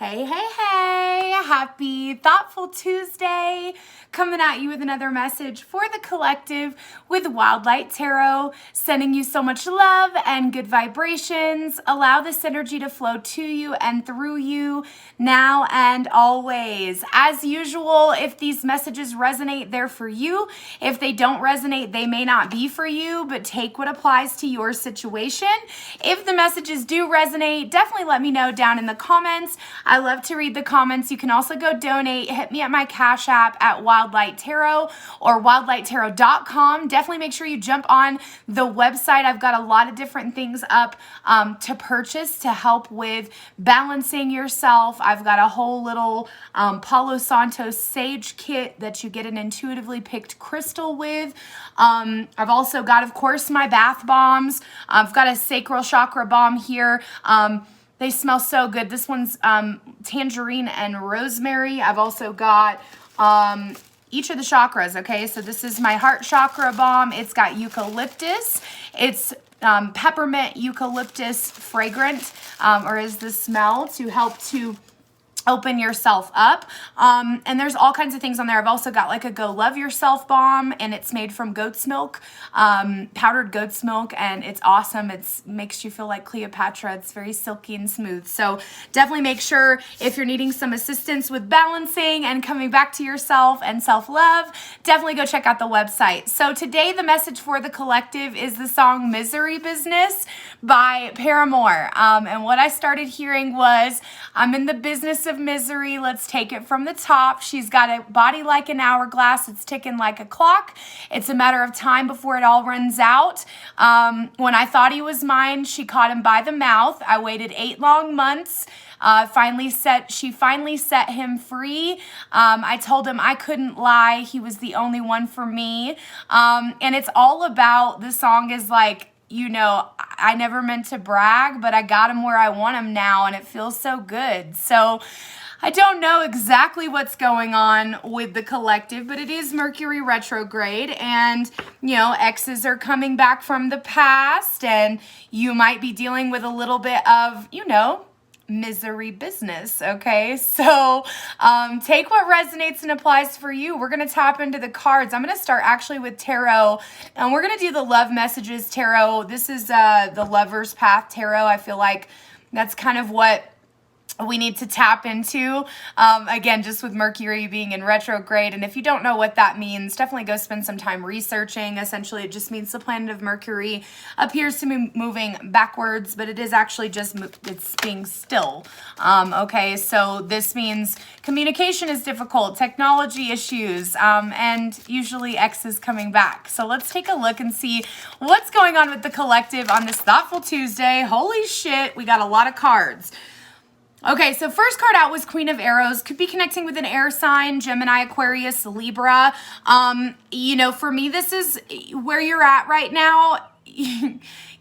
Hey, hey, hey, happy Thoughtful Tuesday. Coming at you with another message for the collective with Wildlight Tarot, sending you so much love and good vibrations. Allow this energy to flow to you and through you now and always. As usual, if these messages resonate, they're for you. If they don't resonate, they may not be for you, but take what applies to your situation. If the messages do resonate, definitely let me know down in the comments. I love to read the comments. You can also go donate. Hit me at my Cash App at Wildlight Tarot or wildlighttarot.com. Definitely make sure you jump on the website. I've got a lot of different things up to purchase to help with balancing yourself. I've got a whole little Palo Santo sage kit that you get an intuitively picked crystal with. I've also got, of course, my bath bombs. I've got a sacral chakra bomb here. They smell so good. This one's tangerine and rosemary. I've also got each of the chakras, okay? So this is my heart chakra bomb. It's got eucalyptus. It's peppermint eucalyptus fragrant, or is the smell to help to open yourself up. And there's all kinds of things on there. I've also got like a Go Love Yourself bomb, and it's made from goat's milk, powdered goat's milk, and it's awesome. It makes you feel like Cleopatra. It's very silky and smooth. So definitely make sure if you're needing some assistance with balancing and coming back to yourself and self-love, definitely go check out the website. So today the message for the collective is the song Misery Business by Paramore. And what I started hearing was, I'm in the business of misery. Let's take it from the top. She's got a body like an hourglass. It's ticking like a clock. It's a matter of time before it all runs out. When I thought he was mine, she caught him by the mouth. I waited 8 long months. She finally set him free. I told him I couldn't lie. He was the only one for me. And it's all about, the song is like, you know, I never meant to brag, but I got him where I want him now, and it feels so good. So I don't know exactly what's going on with the collective, but it is Mercury retrograde, and, you know, exes are coming back from the past, and you might be dealing with a little bit of, you know, misery business, okay? So take what resonates and applies for you. We're going to tap into the cards. I'm going to start actually with tarot, and we're going to do the love messages tarot. This is the Lover's Path tarot. I feel like that's kind of what we need to tap into, again, just with Mercury being in retrograde. And if you don't know what that means, definitely go spend some time researching. Essentially, it just means the planet of Mercury appears to be moving backwards, but it is actually just, it's being still. Okay, so this means communication is difficult, technology issues, and usually X is coming back. So let's take a look and see what's going on with the collective on this Thoughtful Tuesday. Holy shit, we got a lot of cards. Okay, so first card out was Queen of Arrows. Could be connecting with an air sign, Gemini, Aquarius, Libra. You know, for me, this is where you're at right now.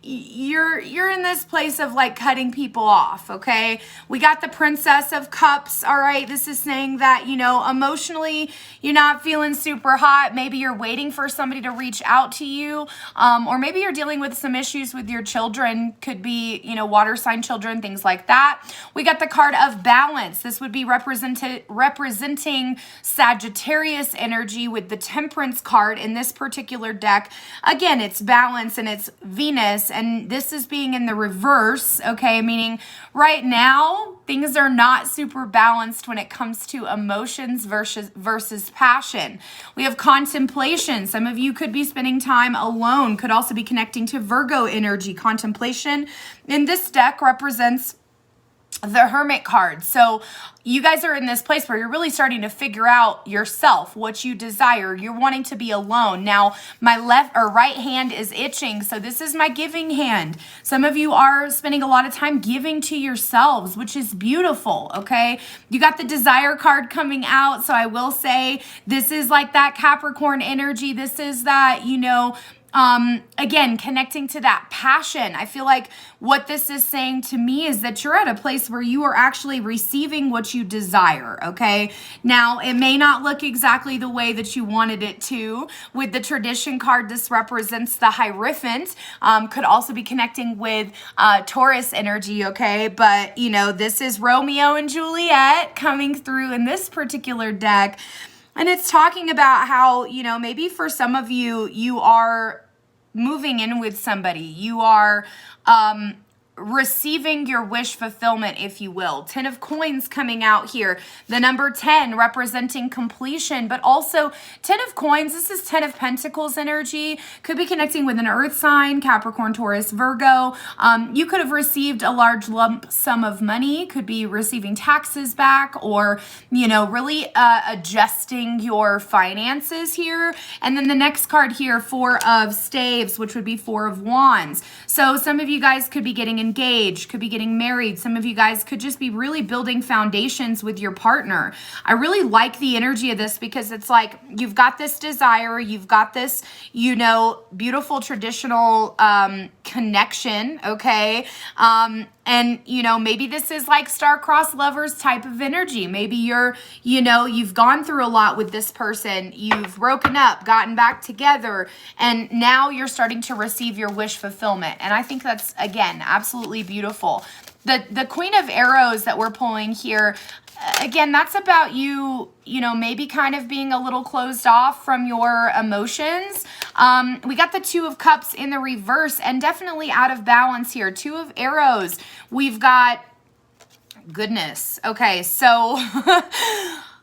You're in this place of like cutting people off, okay? We got the Princess of Cups, all right? This is saying that, you know, emotionally, you're not feeling super hot. Maybe you're waiting for somebody to reach out to you, or maybe you're dealing with some issues with your children. Could be, you know, water sign children, things like that. We got the card of Balance. This would be representing Sagittarius energy with the Temperance card in this particular deck. Again, it's balance and it's Venus, and this is being in the reverse, okay? Meaning right now, things are not super balanced when it comes to emotions versus passion. We have contemplation. Some of you could be spending time alone, could also be connecting to Virgo energy. Contemplation in this deck represents the Hermit card. So you guys are in this place where you're really starting to figure out yourself, what you desire. You're wanting to be alone. Now, my left or right hand is itching, so this is my giving hand. Some of you are spending a lot of time giving to yourselves, which is beautiful, okay? You got the Desire card coming out, so I will say this is like that Capricorn energy. This is that, you know, Again, connecting to that passion. I feel like what this is saying to me is that you're at a place where you are actually receiving what you desire, okay? Now, it may not look exactly the way that you wanted it to. With the tradition card, this represents the Hierophant. Could also be connecting with Taurus energy, okay? But, you know, this is Romeo and Juliet coming through in this particular deck. And it's talking about how, you know, maybe for some of you, you are moving in with somebody. You are receiving your wish fulfillment, if you will. 10 of Coins coming out here. The number 10 representing completion, but also 10 of Coins. This is 10 of Pentacles energy. Could be connecting with an earth sign, Capricorn, Taurus, Virgo. You could have received a large lump sum of money. Could be receiving taxes back, or, you know, really adjusting your finances here. And then the next card here, 4 of Staves, which would be 4 of Wands. So some of you guys could be getting engaged, could be getting married. Some of you guys could just be really building foundations with your partner. I really like the energy of this because it's like you've got this desire, you've got this, you know, beautiful traditional connection, okay? And, you know, maybe this is like star-crossed lovers type of energy. Maybe you're, you know, you've gone through a lot with this person. You've broken up, gotten back together, and now you're starting to receive your wish fulfillment. And I think that's, again, absolutely beautiful. The Queen of Arrows that we're pulling here, again, that's about you, you know, maybe kind of being a little closed off from your emotions. We got the 2 of Cups in the reverse and definitely out of balance here. 2 of Arrows. We've got, goodness. Okay, so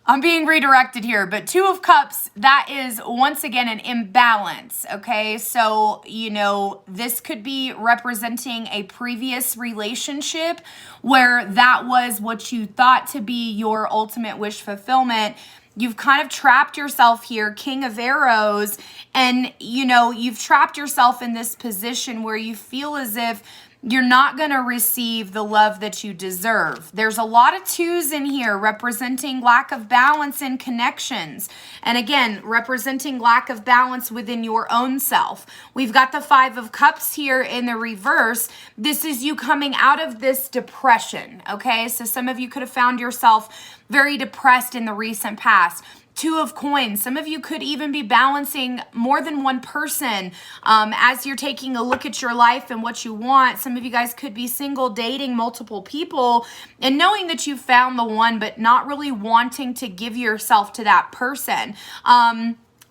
I'm being redirected here, but 2 of Cups, that is once again an imbalance, okay? So, you know, this could be representing a previous relationship where that was what you thought to be your ultimate wish fulfillment. You've kind of trapped yourself here, King of Arrows, and, you know, you've trapped yourself in this position where you feel as if you're not going to receive the love that you deserve. There's a lot of 2s in here representing lack of balance in connections. And again, representing lack of balance within your own self. We've got the 5 of Cups here in the reverse. This is you coming out of this depression, okay? So some of you could have found yourself very depressed in the recent past. 2 of Coins. Some of you could even be balancing more than one person as you're taking a look at your life and what you want. Some of you guys could be single, dating multiple people, and knowing that you found the one, but not really wanting to give yourself to that person.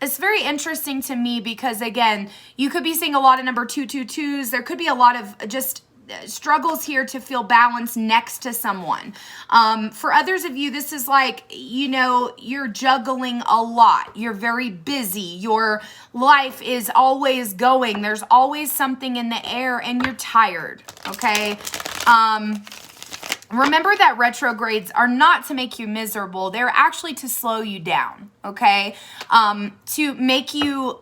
It's very interesting to me because, again, you could be seeing a lot of number 222s. There could be a lot of just struggles here to feel balanced next to someone. For others of you, this is like, you know, you're juggling a lot. You're very busy. Your life is always going. There's always something in the air and you're tired, okay? Remember that retrogrades are not to make you miserable. They're actually to slow you down, okay? To make you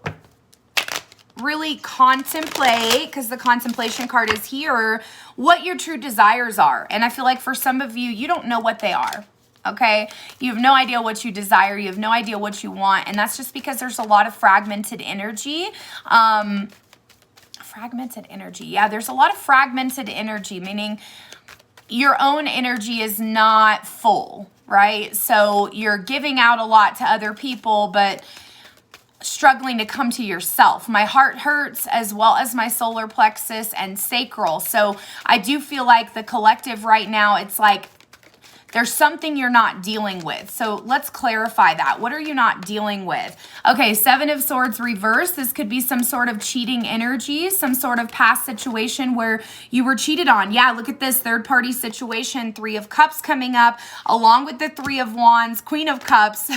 really contemplate, because the contemplation card is here, what your true desires are. And I feel like for some of you, you don't know what they are. Okay, you have no idea what you desire. You have no idea what you want. And that's just because there's a lot of fragmented energy. Fragmented energy. Yeah, there's a lot of fragmented energy, meaning your own energy is not full, right? So you're giving out a lot to other people, but struggling to come to yourself. My heart hurts as well as my solar plexus and sacral. So I do feel like the collective right now, it's like there's something you're not dealing with. So let's clarify that. What are you not dealing with? Okay, 7 of Swords reverse. This could be some sort of cheating energy, some sort of past situation where you were cheated on. Yeah, look at this third party situation. 3 of Cups coming up along with the 3 of Wands, Queen of Cups,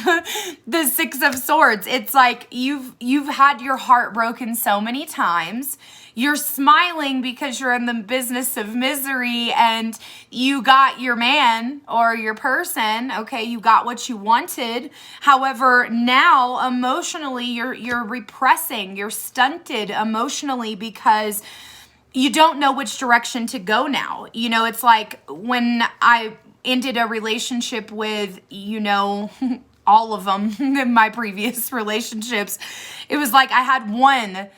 the 6 of Swords. It's like you've had your heart broken so many times. You're smiling because you're in the business of misery and you got your man or your person, okay? You got what you wanted. However, now emotionally, you're repressing, you're stunted emotionally because you don't know which direction to go now. You know, it's like when I ended a relationship with, you know, all of them in my previous relationships, it was like I had one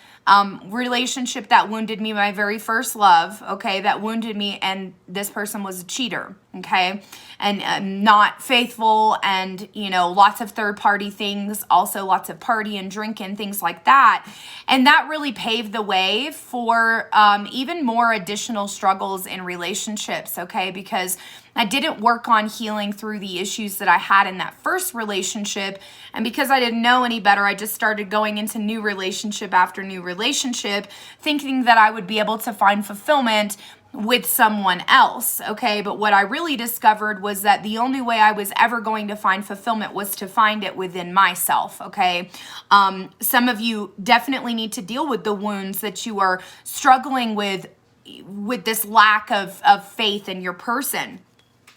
relationship that wounded me, my very first love, okay, that wounded me, and this person was a cheater, okay, and not faithful, and, you know, lots of third-party things, also lots of party and drink and things like that, and that really paved the way for even more additional struggles in relationships, okay, because I didn't work on healing through the issues that I had in that first relationship. And because I didn't know any better, I just started going into new relationship after new relationship, thinking that I would be able to find fulfillment with someone else, okay? But what I really discovered was that the only way I was ever going to find fulfillment was to find it within myself, okay? Some of you definitely need to deal with the wounds that you are struggling with this lack of faith in your person.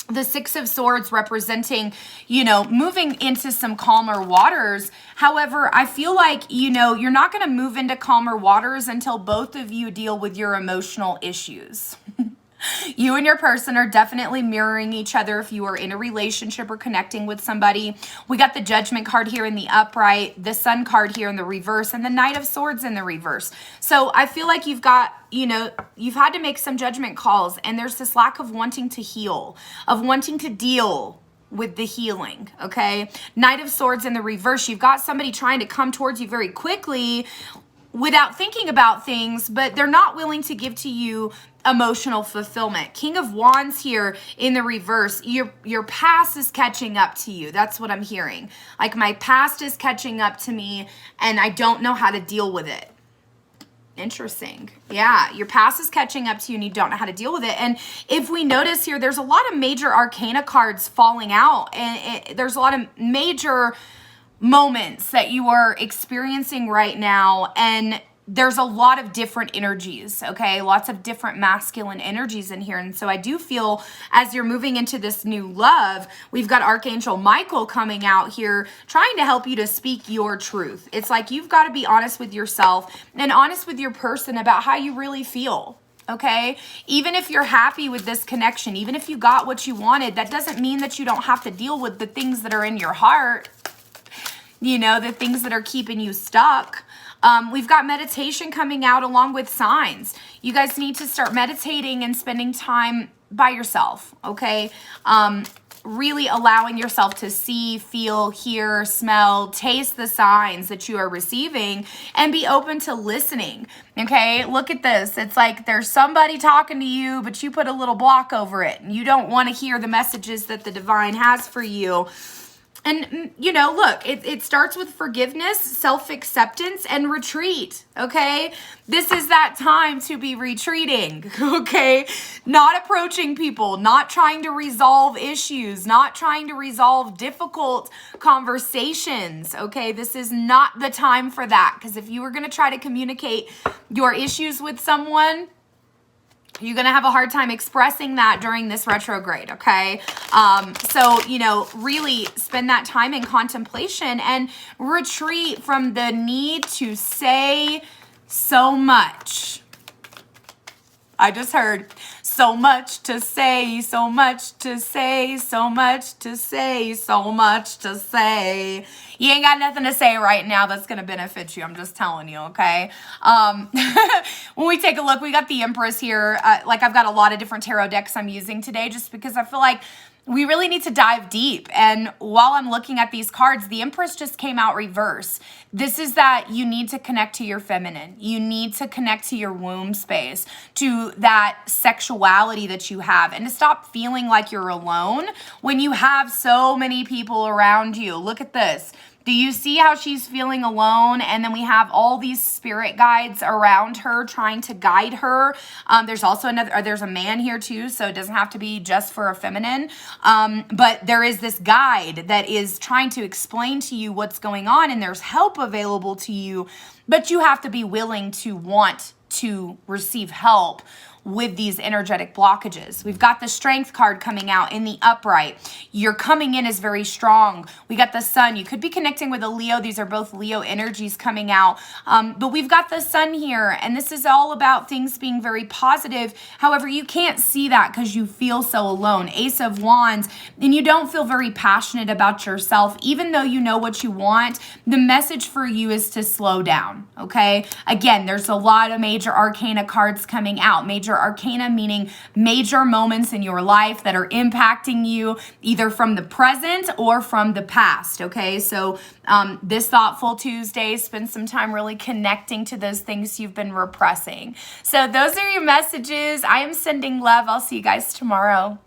The Six of Swords representing, you know, moving into some calmer waters. However, I feel like, you know, you're not going to move into calmer waters until both of you deal with your emotional issues. You and your person are definitely mirroring each other if you are in a relationship or connecting with somebody. We got the Judgment card here in the upright, the Sun card here in the reverse, and the Knight of Swords in the reverse. So I feel like you've got, you know, you've had to make some judgment calls, and there's this lack of wanting to heal, of wanting to deal with the healing, okay? Knight of Swords in the reverse, you've got somebody trying to come towards you very quickly without thinking about things, but they're not willing to give to you emotional fulfillment. King of Wands here in the reverse, your past is catching up to you. That's what I'm hearing. Like, my past is catching up to me and I don't know how to deal with it. Interesting. Yeah, your past is catching up to you and you don't know how to deal with it. And if we notice here, there's a lot of major arcana cards falling out, and there's a lot of major moments that you are experiencing right now, and there's a lot of different energies, okay? Lots of different masculine energies in here. And so I do feel as you're moving into this new love, we've got Archangel Michael coming out here trying to help you to speak your truth. It's like you've got to be honest with yourself and honest with your person about how you really feel. Okay, even if you're happy with this connection, even if you got what you wanted, that doesn't mean that you don't have to deal with the things that are in your heart, you know, the things that are keeping you stuck. We've got meditation coming out along with signs. You guys need to start meditating and spending time by yourself, okay? Really allowing yourself to see, feel, hear, smell, taste the signs that you are receiving, and be open to listening, okay? Look at this. It's like there's somebody talking to you, but you put a little block over it, and you don't want to hear the messages that the divine has for you. And, you know, look, it starts with forgiveness, self-acceptance, and retreat, okay? This is that time to be retreating, okay? Not approaching people, not trying to resolve issues, not trying to resolve difficult conversations, okay? This is not the time for that, because if you were going to try to communicate your issues with someone, you're going to have a hard time expressing that during this retrograde, okay? So, you know, really spend that time in contemplation and retreat from the need to say so much. I just heard so much to say, so much to say, so much to say, so much to say. You ain't got nothing to say right now that's going to benefit you. I'm just telling you, okay? When we take a look, we got the Empress here. Like, I've got a lot of different tarot decks I'm using today just because I feel like we really need to dive deep. And while I'm looking at these cards, the Empress just came out reverse. This is that you need to connect to your feminine. You need to connect to your womb space, to that sexuality that you have, and to stop feeling like you're alone when you have so many people around you. Look at this. Do you see how she's feeling alone? And then we have all these spirit guides around her trying to guide her. There's also there's a man here too, so it doesn't have to be just for a feminine. But there is this guide that is trying to explain to you what's going on, and there's help available to you, but you have to be willing to want to receive help with these energetic blockages. We've got the Strength card coming out in the upright. You're coming in as very strong. We got the Sun. You could be connecting with a Leo. These are both Leo energies coming out. But we've got the Sun here, and this is all about things being very positive. However, you can't see that because you feel so alone. Ace of Wands, and you don't feel very passionate about yourself. Even though you know what you want, the message for you is to slow down, okay? Again, there's a lot of major arcana cards coming out. Major arcana meaning major moments in your life that are impacting you either from the present or from the past, okay? So this Thoughtful Tuesday, spend some time really connecting to those things you've been repressing. So those are your messages. I am sending love. I'll see you guys tomorrow.